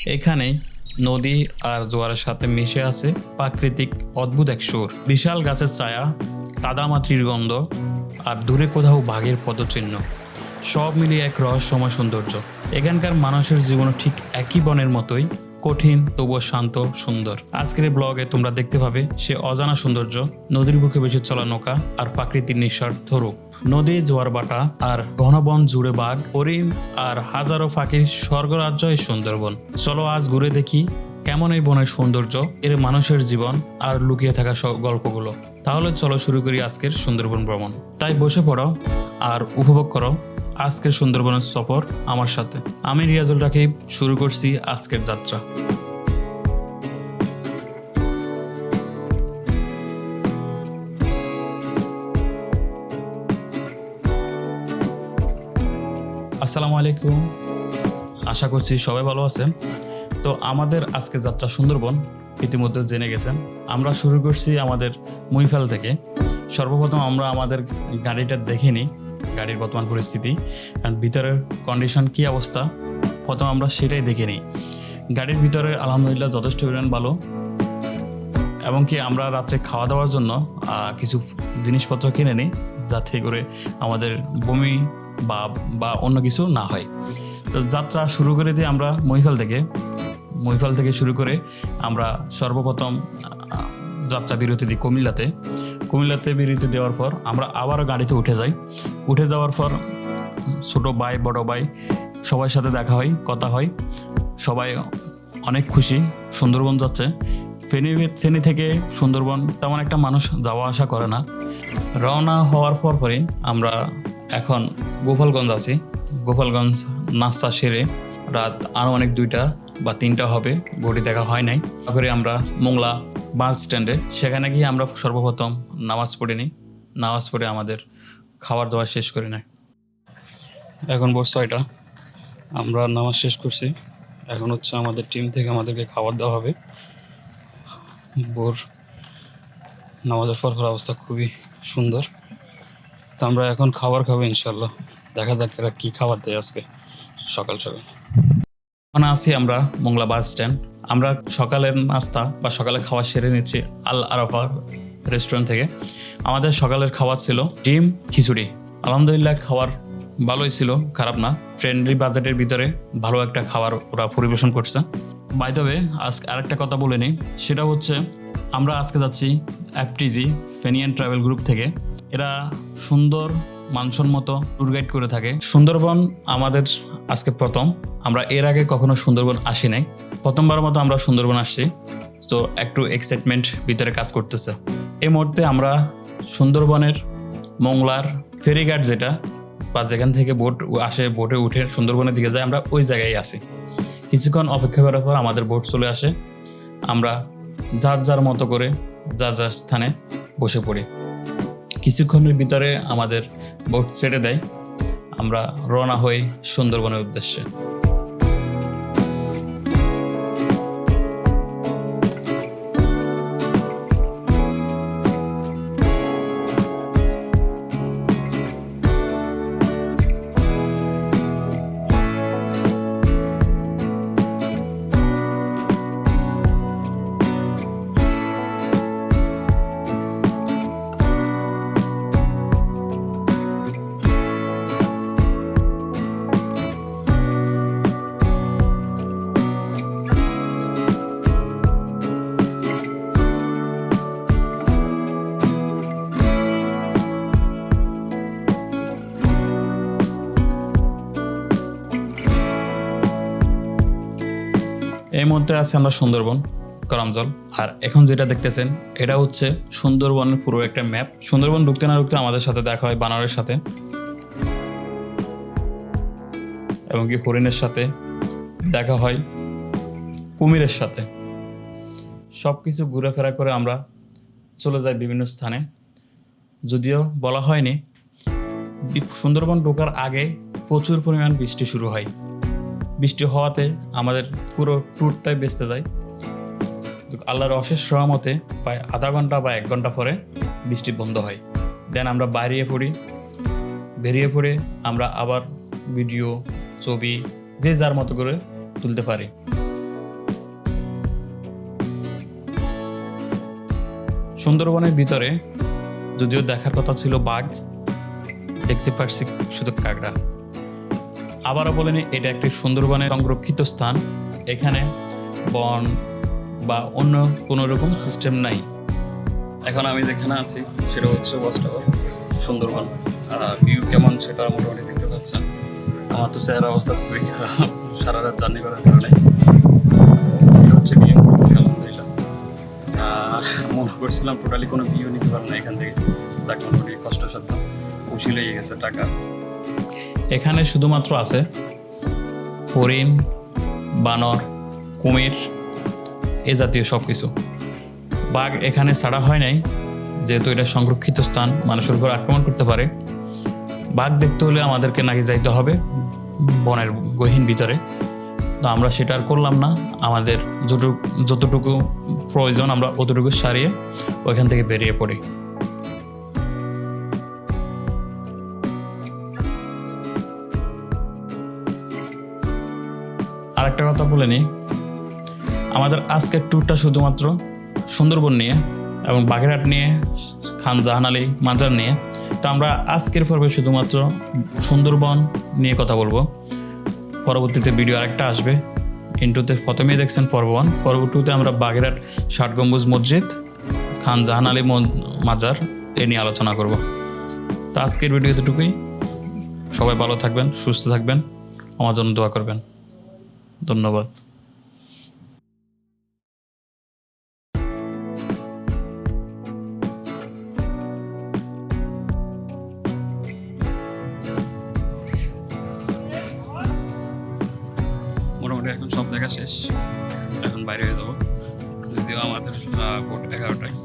এখানেই নদী আর জোয়ারের সাথে মিশে আছে প্রাকৃতিক অদ্ভুত এক সুর। বিশাল গাছের ছায়া, কাদামাটির গন্ধ আর দূরে কোথাও বাঘের পদচিহ্ন, সব মিলিয়ে এক রহস্যময় সৌন্দর্য। এখানকার মানুষের জীবনও ঠিক একই বনের মতোই কঠিন তবুও শান্ত সুন্দর। আজকের এই ব্লগে তোমরা দেখতে পাবে সে অজানা সৌন্দর্য, নদীর বুকে বেশি চলা নৌকা আর প্রাকৃতিক নিঃস্বার্থ রূপ। নদী, জোয়ার বাটা আর ঘন বন জুড়ে বাঘ, হরিণ আর হাজারো পাখির স্বর্গরাজ্য এই সুন্দরবন। চলো আজ ঘুরে দেখি কেমন এই বনের সৌন্দর্য, এর মানুষের জীবন আর লুকিয়ে থাকা সব গল্পগুলো। তাহলে চলো শুরু করি আজকের সুন্দরবন ভ্রমণ। তাই বসে পড়ো আর উপভোগ করো আজকের সুন্দরবনের সফর আমার সাথে। আমি রিয়াজুল রাকিব, শুরু করছি আজকের যাত্রা। আসসালামু আলাইকুম, আশা করছি সবাই ভালো আছেন। তো আমাদের আজকে যাত্রা সুন্দরবন ইতিমধ্যে জেনে গেছেন। আমরা শুরু করছি আমাদের মহিফাল থেকে। সর্বপ্রথম আমরা আমাদের গাড়িটা দেখে নিই, গাড়ির বর্তমান পরিস্থিতি আর ভিতরের কন্ডিশন কী অবস্থা, প্রথম আমরা সেটাই দেখে নিই। গাড়ির ভিতরে আলহামদুলিল্লাহ যথেষ্ট পরিমাণ ভালো, এবং কি আমরা রাত্রে খাওয়া দাওয়ার জন্য কিছু জিনিসপত্র কিনে নিই যাতে করে আমাদের বমি বা অন্য কিছু না হয়। তো যাত্রা শুরু করে দিই আমরা মহিফাল থেকে শুরু করে আমরা সর্বপ্রথম যাত্রা বিরতি দিই কুমিল্লাতে বিরতি দেওয়ার পর আমরা আবারও গাড়িতে উঠে যাওয়ার পর ছোটো ভাই বড় ভাই সবার সাথে দেখা হয়, কথা হয়, সবাই অনেক খুশি সুন্দরবন যাচ্ছে। ফেনী থেকে সুন্দরবন তেমন একটা মানুষ যাওয়া আসা করে না। রওনা হওয়ার পরই আমরা এখন গোপালগঞ্জ আছি। গোপালগঞ্জ নাস্তা সেরে রাত আনুমানিক 2টা বা 3টা হবে, ঘড়ি দেখা হয় নাই। করে আমরা মোংলা বাস স্ট্যান্ডে, সেখানে গিয়ে আমরা সর্বপ্রথম নামাজ পড়ে আমাদের খাবার দাবার শেষ করে নেয়। এখন ভোর 6টা, আমরা নামাজ শেষ করছি। এখন হচ্ছে আমাদের টিম থেকে আমাদেরকে খাবার দেওয়া হবে। ভোর নামাজের পর অবস্থা খুবই সুন্দর। তো আমরা এখন খাবার খাবো ইনশাল্লাহ। দেখা যাক এরা কী খাবার দেয় আজকে সকাল। ওখানে আছি আমরা মোংলা বাস স্ট্যান্ড। আমরা সকালের নাস্তা বা সকালে খাবার সেরে নিচ্ছি আল আরাফা রেস্টুরেন্ট থেকে। আমাদের সকালের খাবার ছিল ডিম খিচুড়ি। আলহামদুলিল্লাহ খাবার ভালোই ছিল, খারাপ না। ফ্রেন্ডলি বাজেটের ভিতরে ভালো একটা খাবার ওরা পরিবেশন করছে। বাই দ্য ওয়ে, আজকে আরেকটা কথা বলে নিই, সেটা হচ্ছে আমরা আজকে যাচ্ছি FTG Feni and travel group থেকে। এরা সুন্দর মানসম্মত ট্যুর গাইড করে থাকে। সুন্দরবন আমাদের আজকে প্রথম, আমরা এর আগে কখনো সুন্দরবন আসি নাই, প্রথমবারের মতো আমরা সুন্দরবন আসছি। তো একটু এক্সাইটমেন্ট ভিতরে কাজ করতেছে। এই মুহূর্তে আমরা সুন্দরবনের মোংলার ফেরিঘাট যেটা বা যেখান থেকে বোট আসে, বোটে উঠে সুন্দরবনের দিকে যায়, আমরা ওই জায়গায় আসি। কিছুক্ষণ অপেক্ষা করার পর আমাদের বোট চলে আসে। আমরা যার মতো করে যার স্থানে বসে পড়ি। কিছুক্ষণের ভিতরে আমাদের বোট ছেড়ে দেয়। আমরা রওনা হই সুন্দরবনের উদ্দেশ্যে। এই মধ্যে আছে আমরা সুন্দরবন করমজল। আর এখন যেটা দেখতেছেন এটা হচ্ছে সুন্দরবনের পুরো একটা ম্যাপ। সুন্দরবন ঢুকতে না ঢুকতে আমাদের সাথে দেখা হয় বানরের সাথে, এবং কি হরিণের সাথে দেখা হয়, কুমিরের সাথে। সব কিছু ঘোরাফেরা করে আমরা চলে যাই বিভিন্ন স্থানে। যদিও বলা হয়নি, সুন্দরবন ঢোকার আগে প্রচুর পরিমাণ বৃষ্টি শুরু হয়। বৃষ্টি হওয়াতে আমাদের পুরো ট্যুরটাই বেঁচতে যায়। আল্লাহর অশেষ রহমতে প্রায় আধা ঘন্টা বা 1 ঘন্টা পরে বৃষ্টি বন্ধ হয়। দেন আমরা বেরিয়ে পড়ে আমরা আবার ভিডিও ছবি যে যার মতো করে তুলতে পারি। সুন্দরবনের ভিতরে যদিও দেখার কথা ছিল বাঘ, দেখতে পাচ্ছি শুধু কাঁকড়া। আবারও বলেনি, এটা একটি সুন্দরবনের সংরক্ষিত স্থান। এখানে বন বা অন্য কোনো রকম সিস্টেম নাই। এখন আমি যেখানে আছি সেটা হচ্ছে ওয়াচ টাওয়ার, সুন্দরবন। ভিউ কেমন সেটা মোটামুটি দেখতে পাচ্ছেন। আমার তো চেহারা অবস্থা খুবই খারাপ সারা রাত জার্নি করার কারণে। এটা হচ্ছে ভিউ, আলহামদুলিল্লাহ। মনে করছিলাম টোটালি কোনো ভিউ নিতে পারবো না এখান থেকে, যাক মোটামুটি কষ্টসাধ্য, উঠি লেগে গেছে টাকা। এখানে শুধুমাত্র আছে হরিণ, বানর, কুমির, এ জাতীয় সব কিছু। বাঘ এখানে ছাড়া হয় নাই, যেহেতু এটা সংরক্ষিত স্থান, মানুষের উপর আক্রমণ করতে পারে। বাঘ দেখতে হলে আমাদেরকে নাকি যাইতে হবে বনের গহীন ভিতরে, তো আমরা সেটা আর করলাম না। আমাদের যতটুকু প্রয়োজন আমরা অতটুকু সারিয়ে ওইখান থেকে বেরিয়ে পড়ি। আরেকটা কথা বলে নিই, আমাদের আজকের ট্যুরটা শুধুমাত্র সুন্দরবন নিয়ে এবং বাগেরহাট নিয়ে, খান জাহান আলী মাজার নিয়ে। তো আমরা আজকের পর্বে শুধুমাত্র সুন্দরবন নিয়ে কথা বলবো। পরবর্তীতে ভিডিও আরেকটা আসবে। ইন্টুতে প্রথমেই দেখছেন পর্ব 1, পর্ব 2তে আমরা বাগেরহাট ৬০ গম্বুজ মসজিদ, খান জাহান আলী মাজার এ নিয়ে আলোচনা করব। তো আজকের ভিডিও এতটুকুই। সবাই ভালো থাকবেন, সুস্থ থাকবেন, আমার জন্য দোয়া করবেন। ধন্যবাদ। মোটামুটি এখন সব জায়গা শেষ, এখন বাইরে হয়ে যাবো। যদিও আমাদের ভোট 11টায়।